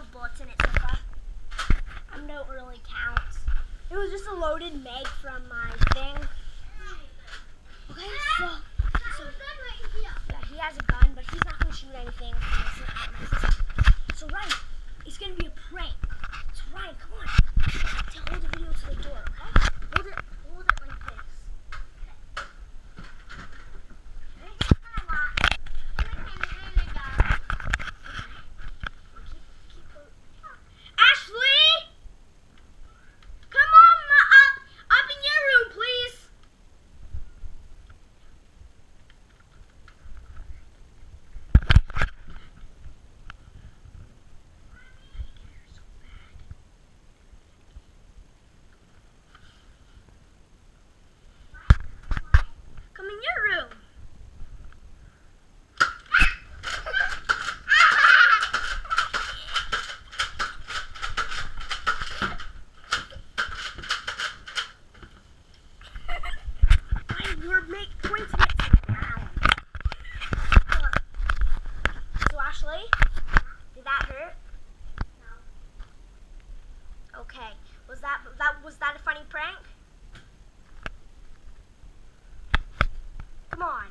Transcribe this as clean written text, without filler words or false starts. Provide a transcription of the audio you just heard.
12 bullets in it so far. I know it really counts. It was just a loaded mag from my thing. Okay, so yeah, he has a gun, but he's not going to shoot anything. So Ryan, it's going to be a prank. So Ryan, come on. Hold the video to the door, okay? Hold it like this. Did that hurt? No. Okay. Was that a funny prank? Come on.